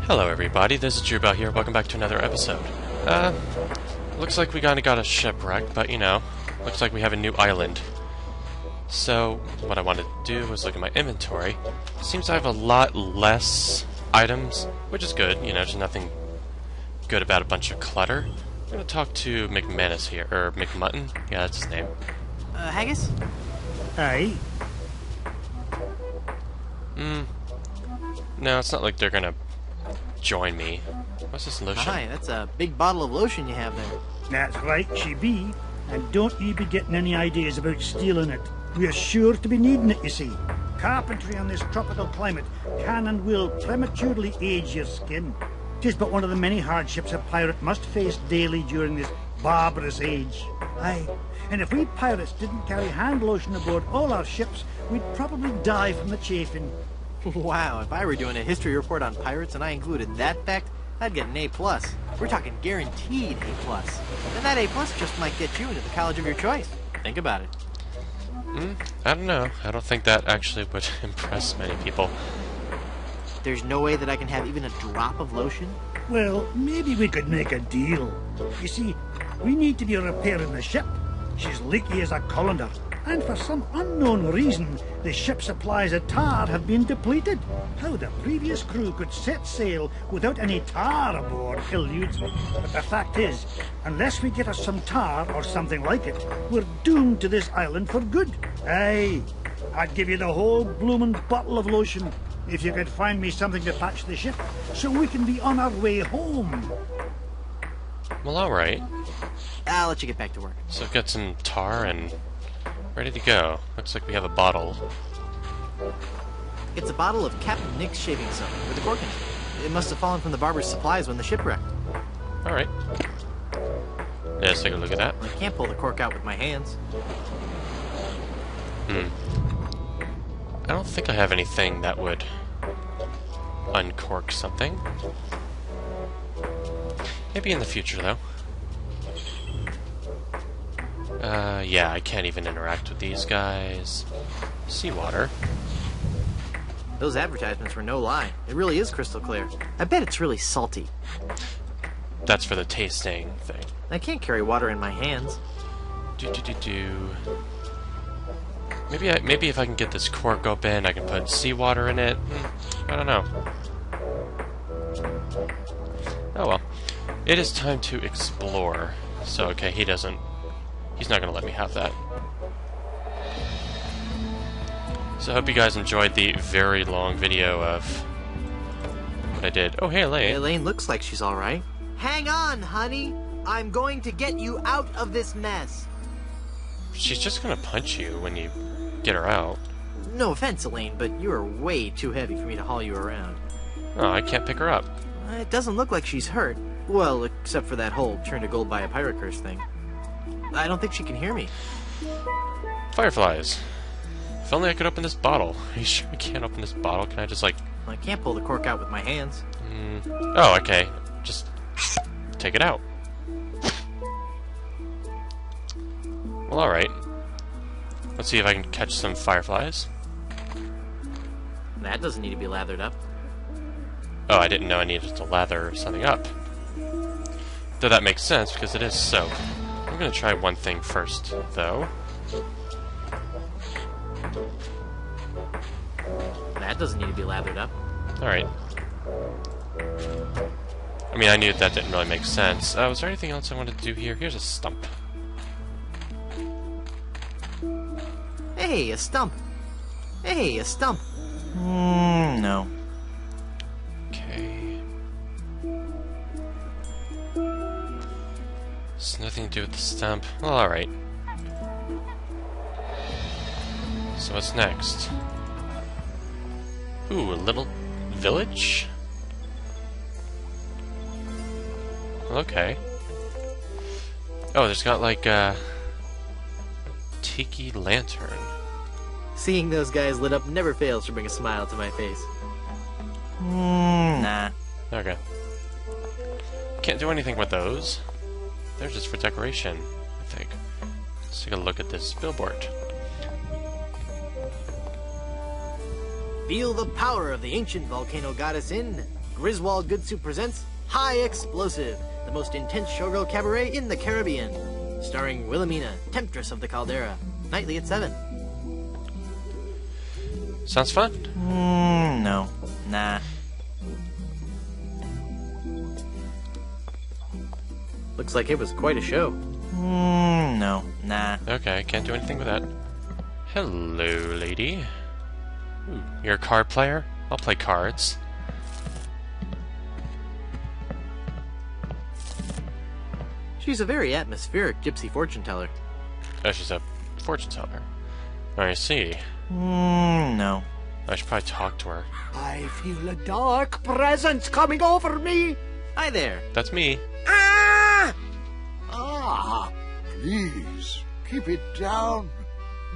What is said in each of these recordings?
Hello everybody, this is Drew here, welcome back to another episode. Looks like we kinda got a shipwreck, but you know, looks like we have a new island. So, what I wanted to do was look at my inventory. Seems I have a lot less items, which is good, you know, there's nothing good about a bunch of clutter. I'm gonna talk to McManus here, or McMutton? Yeah, that's his name. Haggis? Aye. No, it's not like they're gonna join me. What's this lotion? Hi, that's a big bottle of lotion you have there. That's right, she be. And don't you be getting any ideas about stealing it. We're sure to be needing it, you see. Carpentry on this tropical climate can and will prematurely age your skin. 'Tis but one of the many hardships a pirate must face daily during this barbarous age. Aye, and if we pirates didn't carry hand lotion aboard all our ships, we'd probably die from the chafing. Wow, if I were doing a history report on pirates and I included that fact, I'd get an A+. We're talking guaranteed A+. And that A+ just might get you into the college of your choice. Think about it. I don't know. I don't think that actually would impress many people. There's no way that I can have even a drop of lotion? Well, maybe we could make a deal. You see, we need to be repairing the ship. She's leaky as a colander. And for some unknown reason, the ship's supplies of tar have been depleted. How the previous crew could set sail without any tar aboard eludes me. But the fact is, unless we get us some tar or something like it, we're doomed to this island for good. Aye, I'd give you the whole bloomin' bottle of lotion if you could find me something to patch the ship so we can be on our way home. Well, alright. I'll let you get back to work. So I've got some tar and ready to go. Looks like we have a bottle. It's a bottle of Captain Nick's shaving soap with a cork in it. It must have fallen from the barber's supplies when the ship wrecked. Alright. Let's take a look at that. I can't pull the cork out with my hands. I don't think I have anything that would uncork something. Maybe in the future, though. Yeah, I can't even interact with these guys. Seawater. Those advertisements were no lie. It really is crystal clear. I bet it's really salty. That's for the tasting thing. I can't carry water in my hands. Maybe if I can get this cork open, I can put seawater in it. I don't know. Oh well. It is time to explore. So, okay, he's not gonna let me have that. So I hope you guys enjoyed the very long video of what I did. Oh, hey, Elaine. Elaine looks like she's alright. Hang on, honey! I'm going to get you out of this mess! She's just gonna punch you when you get her out. No offense, Elaine, but you're way too heavy for me to haul you around. Oh, I can't pick her up. It doesn't look like she's hurt. Well, except for that whole turn to gold by a pirate curse thing. I don't think she can hear me. Fireflies. If only I could open this bottle. Are you sure I can't open this bottle? Can I just, like... I can't pull the cork out with my hands. Oh, okay. Just take it out. Well, alright. Let's see if I can catch some fireflies. That doesn't need to be lathered up. Oh, I didn't know I needed to lather something up. Though that makes sense, because it is soap. I'm gonna try one thing first, though. That doesn't need to be lathered up. Alright. I mean, I knew that didn't really make sense. Was there anything else I wanted to do here? Here's a stump. Hey, a stump. Hey, a stump. No. Okay. It's nothing to do with the stump. Well, alright. So what's next? Ooh, a little village? Okay. Oh, there's got like a tiki lantern. Seeing those guys lit up never fails to bring a smile to my face. Nah. Okay. Can't do anything with those. They're just for decoration, I think. Let's take a look at this billboard. Feel the power of the ancient volcano goddess in Griswold Good Soup presents High Explosive, the most intense showgirl cabaret in the Caribbean. Starring Wilhelmina, Temptress of the Caldera. Nightly at 7. Sounds fun. No. Nah. Looks like it was quite a show. No. Nah. Okay, can't do anything with that. Hello, lady. Ooh, you're a card player? I'll play cards. She's a very atmospheric gypsy fortune teller. Oh, she's a fortune teller. I see. No. I should probably talk to her. I feel a dark presence coming over me. Hi there. That's me. Ah! Ah, please, keep it down.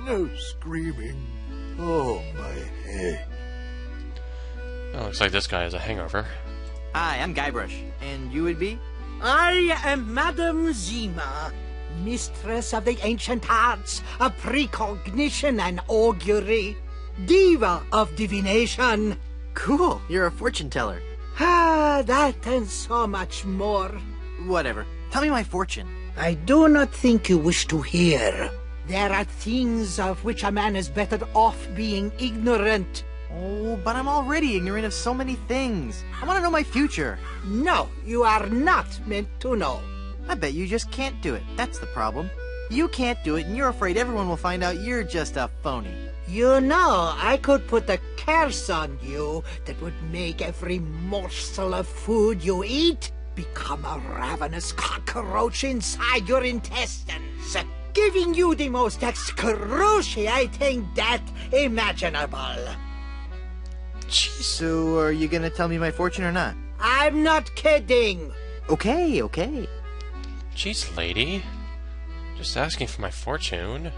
No screaming. Oh, my head. Oh, looks like this guy has a hangover. Hi, I'm Guybrush. And you would be? I am Madame Zima, mistress of the ancient arts of precognition and augury, diva of divination. Cool. You're a fortune teller. Ah, that and so much more. Whatever. Tell me my fortune. I do not think you wish to hear. There are things of which a man is better off being ignorant. Oh, but I'm already ignorant of so many things. I want to know my future. No, you are not meant to know. I bet you just can't do it. That's the problem. You can't do it, and you're afraid everyone will find out you're just a phony. You know, I could put a curse on you that would make every morsel of food you eat become a ravenous cockroach inside your intestines, giving you the most excruciating death imaginable. Jeez. So, are you gonna tell me my fortune or not? I'm not kidding. Okay. Jeez, lady. Just asking for my fortune.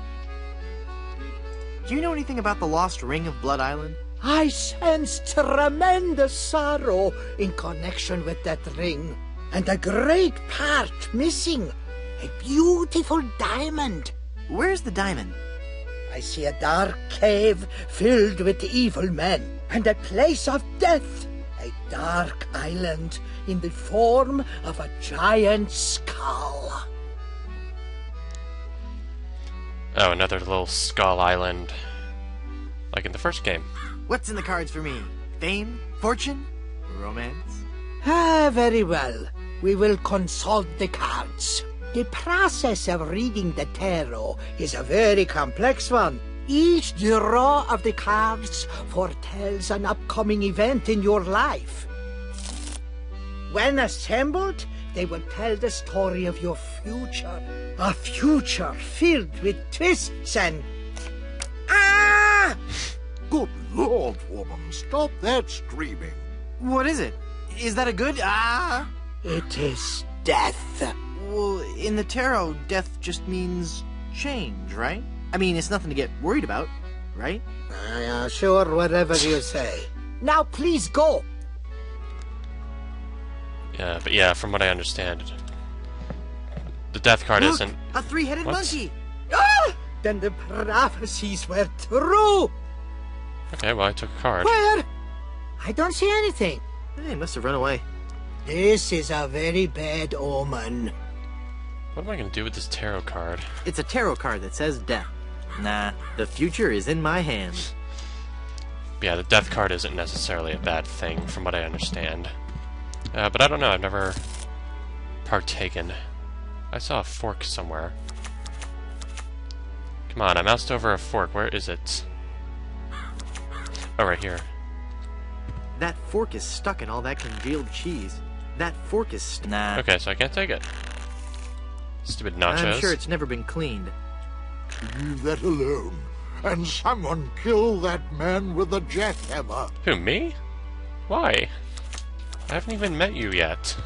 Do you know anything about the lost ring of Blood Island? I sense tremendous sorrow in connection with that ring, and a great part missing. A beautiful diamond. Where's the diamond? I see a dark cave filled with evil men, and a place of death. A dark island in the form of a giant skull. Oh, another little skull island. Like in the first game. What's in the cards for me? Fame? Fortune? Romance? Ah, very well. We will consult the cards. The process of reading the tarot is a very complex one. Each draw of the cards foretells an upcoming event in your life. When assembled, they will tell the story of your future. A future filled with twists and... Ah! Good Lord, woman, stop that screaming. What is it? Is that a good... Ah? It is death. Well, in the tarot, death just means change, right? I mean, it's nothing to get worried about, right? Sure, whatever you say. Now please go. Yeah, but yeah, from what I understand, the death card Look, isn't... a three-headed What? monkey! Ah! Then the prophecies were true. Okay, well, I took a card. Where? I don't see anything. They must have run away. This is a very bad omen. What am I going to do with this tarot card? It's a tarot card that says death. Nah, the future is in my hands. Yeah, the death card isn't necessarily a bad thing, from what I understand. But I don't know, I've never partaken. I saw a fork somewhere. Come on, I moused over a fork. Where is it? Oh, right here. That fork is stuck in all that congealed cheese. That fork is Nah. Okay, so I can't take it. Stupid nachos. I'm sure it's never been cleaned. Leave that alone. And someone kill that man with the jackhammer. Who, me? Why? I haven't even met you yet.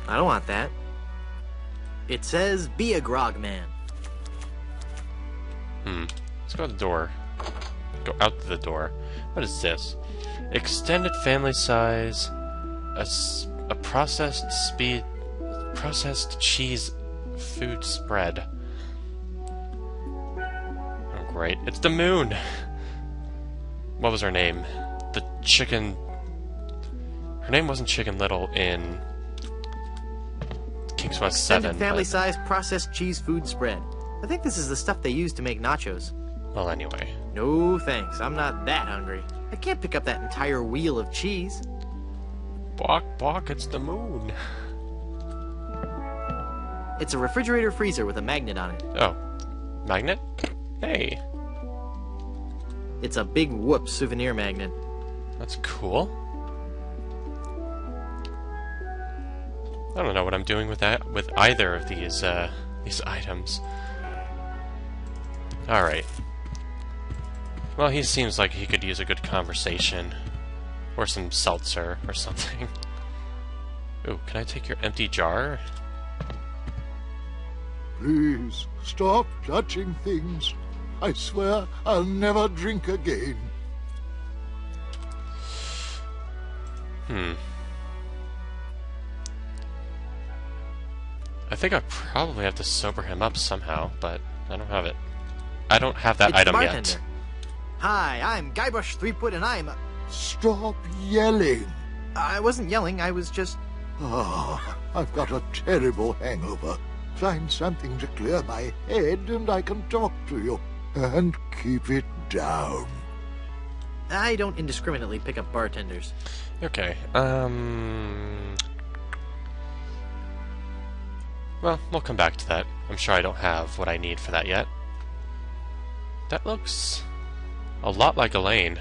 I don't want that. It says, be a grog man. Let's go to the door. Go out to the door. What is this? Extended family size. A processed cheese food spread. Oh, great. It's the moon! What was her name? The chicken... Her name wasn't Chicken Little in King's Quest Extended 7. family-sized processed cheese food spread. I think this is the stuff they use to make nachos. Well, anyway. No thanks, I'm not that hungry. I can't pick up that entire wheel of cheese. Bok, bok, it's the moon. It's a refrigerator freezer with a magnet on it. Oh. Magnet? Hey. It's a big whoop souvenir magnet. That's cool. I don't know what I'm doing with that, with either of these items. Alright. Well, he seems like he could use a good conversation. Or some seltzer or something. Ooh, can I take your empty jar? Please, stop touching things. I swear I'll never drink again. I think I probably have to sober him up somehow, but I don't have it. I don't have that It's the item bartender. yet. Hi, I'm Guybrush Threepwood, and I'm... Stop yelling. I wasn't yelling, I was just... Ah, I've got a terrible hangover. Find something to clear my head and I can talk to you. And keep it down. I don't indiscriminately pick up bartenders. Okay, well, we'll come back to that. I'm sure I don't have what I need for that yet. That looks a lot like Elaine.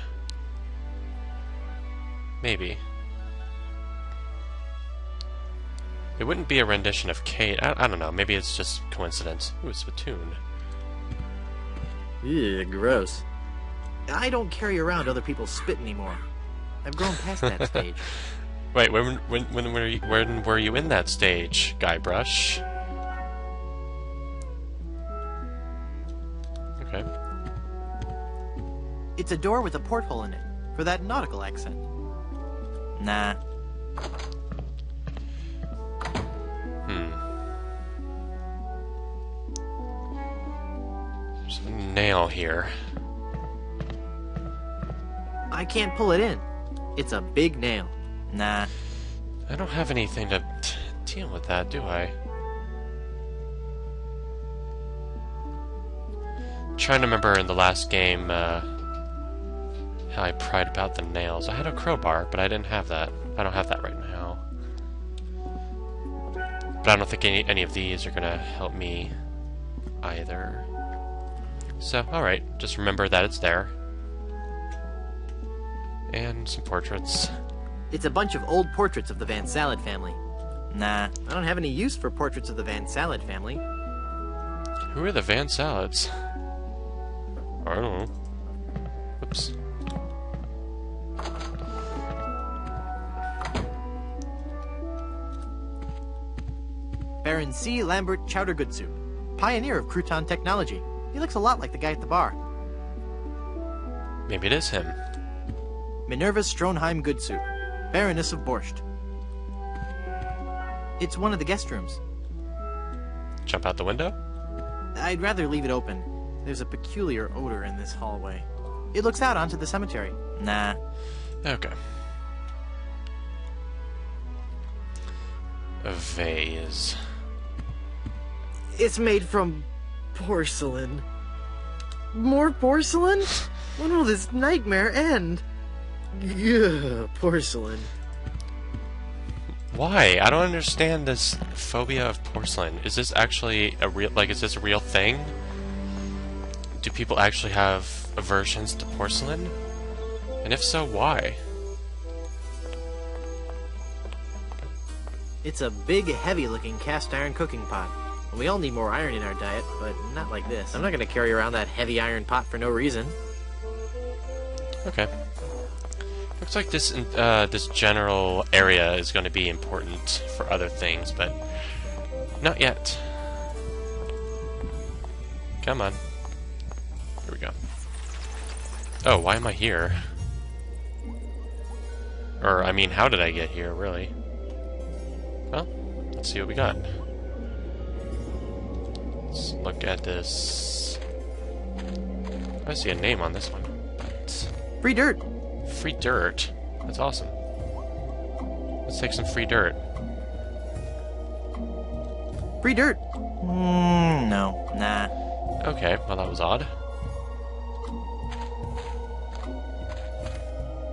Maybe. It wouldn't be a rendition of Kate. I don't know. Maybe it's just coincidence. Ooh, a spittoon. Ew, gross. I don't carry around other people's spit anymore. I've grown past that stage. Wait, when were you in that stage, Guybrush? Okay. It's a door with a porthole in it, for that nautical accent. Nah. There's a nail here. I can't pull it in. It's a big nail. Nah. I don't have anything to deal with that, do I? Trying to remember in the last game how I pried about the nails. I had a crowbar, but I didn't have that. I don't have that right now. But I don't think any of these are gonna help me either. So, alright, just remember that it's there. And some portraits. It's a bunch of old portraits of the Van Salad family. Nah, I don't have any use for portraits of the Van Salad family. Who are the Van Salads? I don't know. Oops. Baron C. Lambert Chowdergoodsuit, pioneer of crouton technology. He looks a lot like the guy at the bar. Maybe it is him. Minerva Stronheim Goodsuit, Baroness of Borscht. It's one of the guest rooms. Jump out the window? I'd rather leave it open. There's a peculiar odor in this hallway. It looks out onto the cemetery. Nah. Okay. A vase. It's made from porcelain. More porcelain? When will this nightmare end? Yeah, porcelain. Why? I don't understand this phobia of porcelain. Is this actually a real, is this a real thing? Do people actually have aversions to porcelain? And if so, why? It's a big, heavy-looking cast-iron cooking pot. We all need more iron in our diet, but not like this. I'm not gonna carry around that heavy iron pot for no reason. Okay. Looks like this this general area is going to be important for other things, but not yet. Come on. Here we go. Oh, why am I here? Or, I mean, how did I get here, really? Well, let's see what we got. Let's look at this. I see a name on this one. But Free dirt! free dirt. That's awesome. Let's take some free dirt. Free dirt? No. Nah. Okay, well that was odd.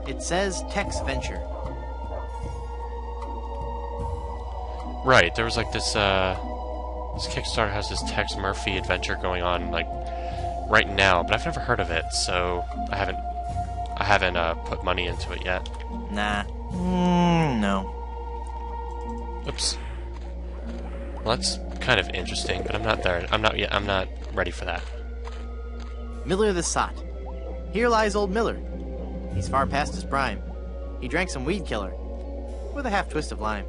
It says Tex Venture. Right, there was like this Kickstarter has this Tex Murphy adventure going on, like, right now, but I've never heard of it, so I haven't put money into it yet. Nah. No. Oops. Well, that's kind of interesting, but I'm not there. I'm not ready for that. Miller the Sot. Here lies old Miller. He's far past his prime. He drank some weed killer. With a half twist of lime.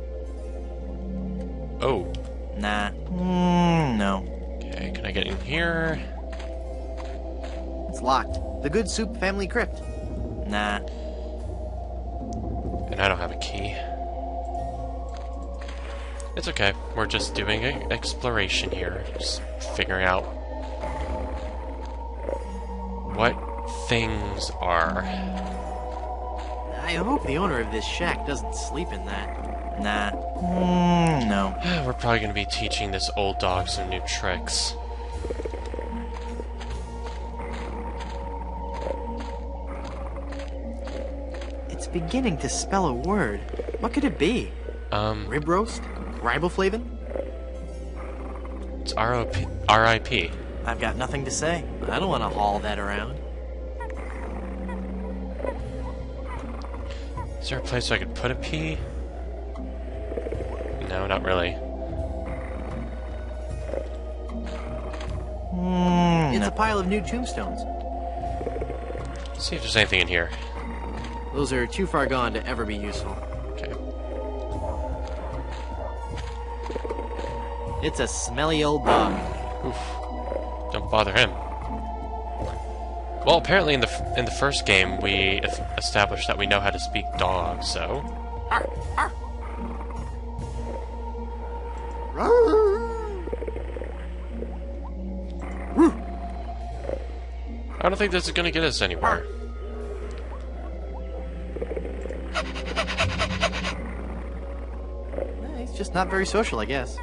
Oh. Nah. No. Okay, can I get in here? It's locked. The Good Soup family crypt. Nah. And I don't have a key. It's okay. We're just doing exploration here. Just figuring out what things are. I hope the owner of this shack doesn't sleep in that. Nah. No. We're probably going to be teaching this old dog some new tricks. It's beginning to spell a word. What could it be? Rib roast? Riboflavin? It's R.I.P. I've got nothing to say. I don't want to haul that around. Is there a place where I could put a P? No, not really. It's a pile of new tombstones. Let's see if there's anything in here. Those are too far gone to ever be useful. Okay. It's a smelly old dog. Oof. Don't bother him. Well, apparently in the first game we established that we know how to speak dog, so. Arr, arr. I don't think this is gonna get us anywhere. He's just not very social, I guess.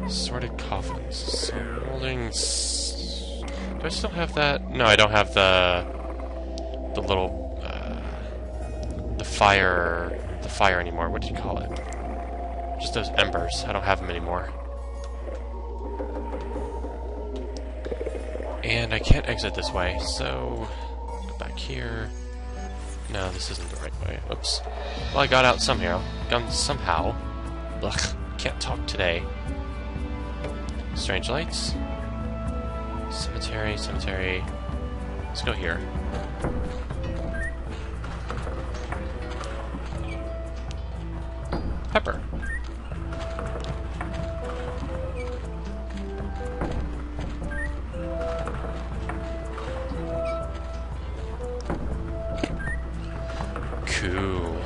Sorted coffins. Holding. Do I still have that? No, I don't have the little the fire anymore. What do you call it? Just those embers. I don't have them anymore. And I can't exit this way, so go back here. No, this isn't the right way. Oops. Well, I got out somehow. Ugh, can't talk today. Strange lights. Cemetery. Let's go here. Pepper. Cool.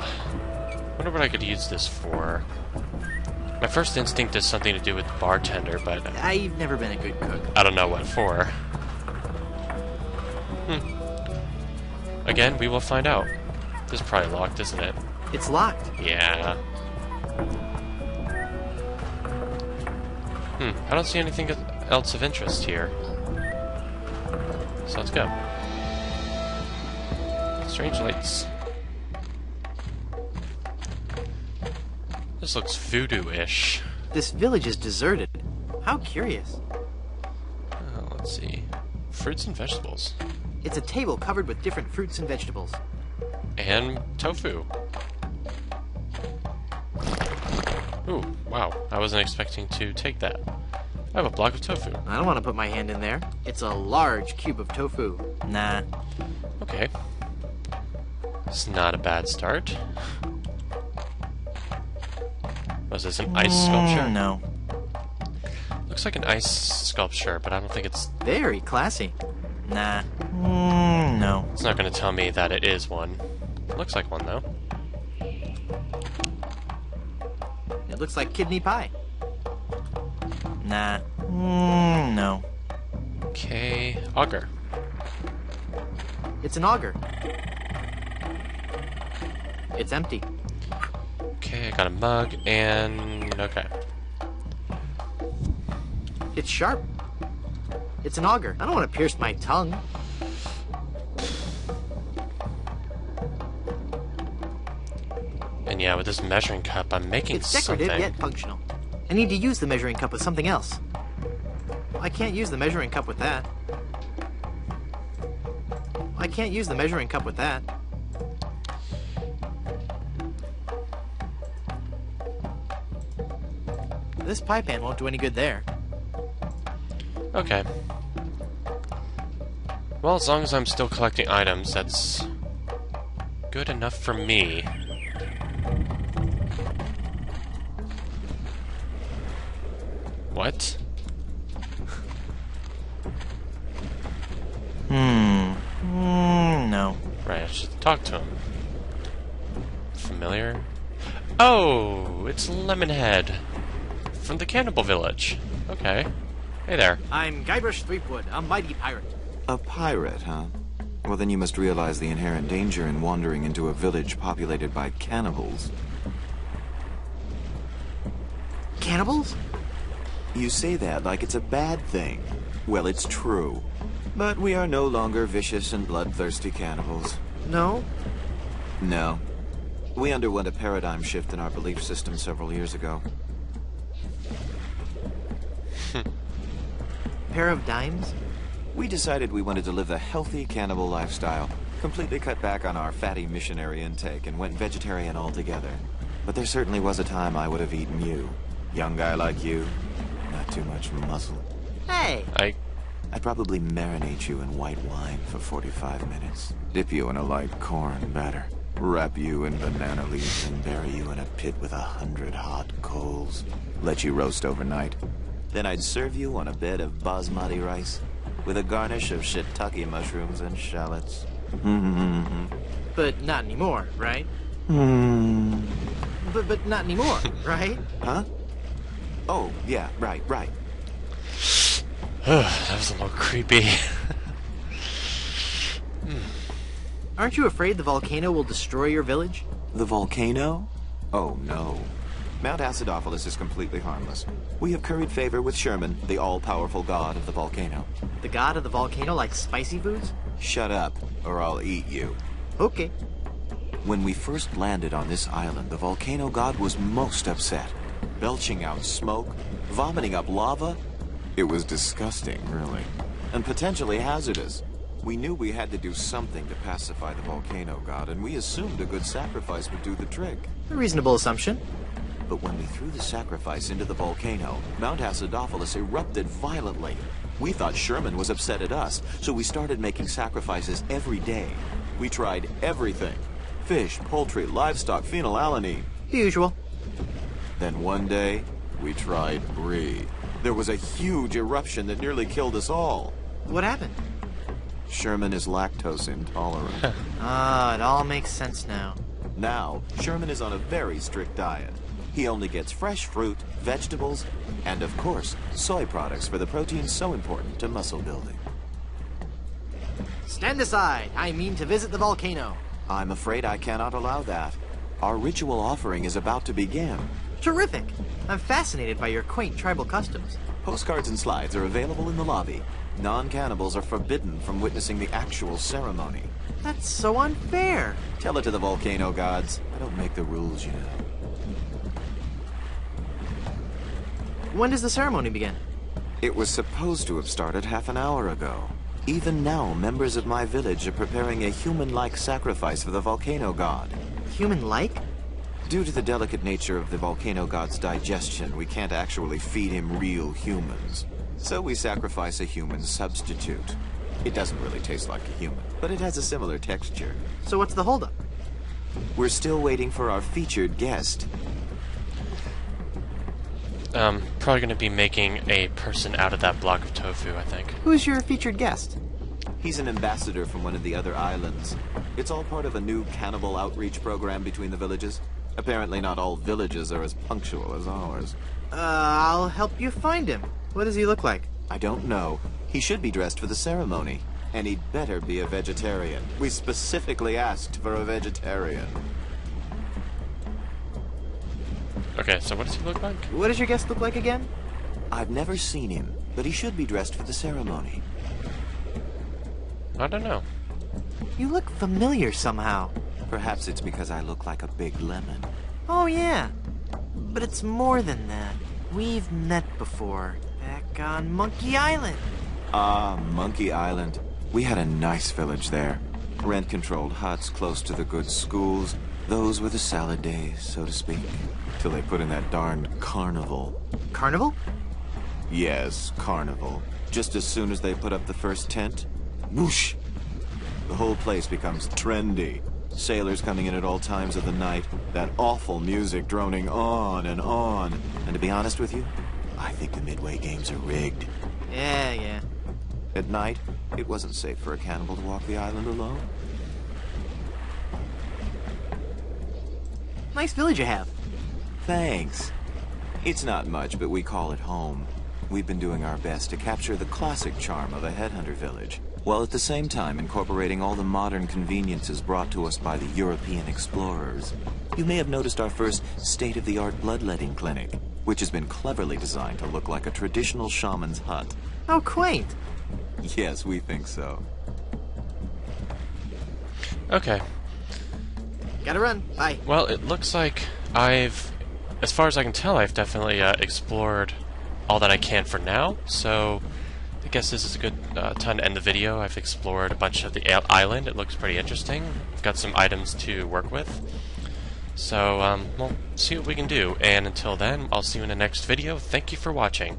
Wonder what I could use this for. My first instinct is something to do with the bartender, but I've never been a good cook. I don't know what for. Again, we will find out. This is probably locked, isn't it? It's locked. Yeah. I don't see anything else of interest here. So let's go. Strange lights. This looks voodoo-ish. This village is deserted. How curious. Let's see. Fruits and vegetables. It's a table covered with different fruits and vegetables. And tofu. Ooh, wow. I wasn't expecting to take that. I have a block of tofu. I don't want to put my hand in there. It's a large cube of tofu. Nah. Okay. It's not a bad start. Was this an ice sculpture? No. Looks like an ice sculpture, but I don't think it's... Very classy. Nah. No. It's not going to tell me that it is one. It looks like one, though. It looks like kidney pie. Nah. No. Okay. Auger. It's an auger. It's empty. Okay, I got a mug, and... okay. It's sharp. It's an auger. I don't want to pierce my tongue. And yeah, with this measuring cup, I'm making It's decorative something. yet functional. I need to use the measuring cup with something else. I can't use the measuring cup with that. I can't use the measuring cup with that. This pie pan won't do any good there. Okay. Well, as long as I'm still collecting items, that's good enough for me. What? No. Right, I should talk to him. Familiar? Oh, it's Lemonhead. From the Cannibal Village. Okay. Hey there. I'm Guybrush Threepwood, a mighty pirate. A pirate, huh? Well, then you must realize the inherent danger in wandering into a village populated by cannibals. Cannibals? You say that like it's a bad thing. Well, it's true. But we are no longer vicious and bloodthirsty cannibals. No. No. We underwent a paradigm shift in our belief system several years ago. Pair of dimes? We decided we wanted to live a healthy cannibal lifestyle, completely cut back on our fatty missionary intake, and went vegetarian altogether. But there certainly was a time I would have eaten you. Young guy like you, not too much muscle. Hey! I'd probably marinate you in white wine for 45 minutes, dip you in a light corn batter, wrap you in banana leaves, and bury you in a pit with 100 hot coals. Let you roast overnight. Then I'd serve you on a bed of basmati rice, with a garnish of shiitake mushrooms and shallots. But not anymore, right? Hmm. But not anymore, right? Huh? Oh, yeah, right. That was a little creepy. Aren't you afraid the volcano will destroy your village? The volcano? Oh, no. Mount Acidophilus is completely harmless. We have curried favor with Sherman, the all-powerful god of the volcano. The god of the volcano likes spicy foods? Shut up, or I'll eat you. Okay. When we first landed on this island, the volcano god was most upset. Belching out smoke, vomiting up lava. It was disgusting, really. And potentially hazardous. We knew we had to do something to pacify the volcano god, and we assumed a good sacrifice would do the trick. A reasonable assumption. But when we threw the sacrifice into the volcano, Mount Acidophilus erupted violently. We thought Sherman was upset at us, so we started making sacrifices every day. We tried everything. Fish, poultry, livestock, phenylalanine. The usual. Then one day, we tried brie. There was a huge eruption that nearly killed us all. What happened? Sherman is lactose intolerant. It all makes sense now. Now, Sherman is on a very strict diet. He only gets fresh fruit, vegetables, and of course, soy products for the proteins so important to muscle building. Stand aside. I mean to visit the volcano. I'm afraid I cannot allow that. Our ritual offering is about to begin. Terrific. I'm fascinated by your quaint tribal customs. Postcards and slides are available in the lobby. Non-cannibals are forbidden from witnessing the actual ceremony. That's so unfair. Tell it to the volcano gods. I don't make the rules, you know. When does the ceremony begin? It was supposed to have started half an hour ago. Even now, members of my village are preparing a human-like sacrifice for the volcano god. Human-like? Due to the delicate nature of the volcano god's digestion, we can't actually feed him real humans. So we sacrifice a human substitute. It doesn't really taste like a human, but it has a similar texture. So what's the holdup? We're still waiting for our featured guest. Probably going to be making a person out of that block of tofu, I think. Who's your featured guest? He's an ambassador from one of the other islands. It's all part of a new cannibal outreach program between the villages. Apparently not all villages are as punctual as ours. I'll help you find him. What does he look like? I don't know. He should be dressed for the ceremony. And he'd better be a vegetarian. We specifically asked for a vegetarian. Okay, so what does he look like? What does your guest look like again? I've never seen him, but he should be dressed for the ceremony. I don't know. You look familiar somehow. Perhaps it's because I look like a big lemon. Oh, yeah. But it's more than that. We've met before. Back on Monkey Island. Ah, Monkey Island. We had a nice village there. Rent-controlled huts close to the good schools. Those were the salad days, so to speak. Till they put in that darned carnival. Carnival? Yes, carnival. Just as soon as they put up the first tent, whoosh! The whole place becomes trendy. Sailors coming in at all times of the night. That awful music droning on and on. And to be honest with you, I think the Midway games are rigged. Yeah. At night, it wasn't safe for a cannibal to walk the island alone. Nice village you have. Thanks. It's not much, but we call it home. We've been doing our best to capture the classic charm of a headhunter village, while at the same time incorporating all the modern conveniences brought to us by the European explorers. You may have noticed our first state-of-the-art bloodletting clinic, which has been cleverly designed to look like a traditional shaman's hut. How quaint. Yes, we think so. Okay. Gotta run. Bye. Well, it looks like as far as I can tell, I've definitely explored all that I can for now, so I guess this is a good time to end the video. I've explored a bunch of the island. It looks pretty interesting. I've got some items to work with. So, we'll see what we can do, and until then, I'll see you in the next video. Thank you for watching.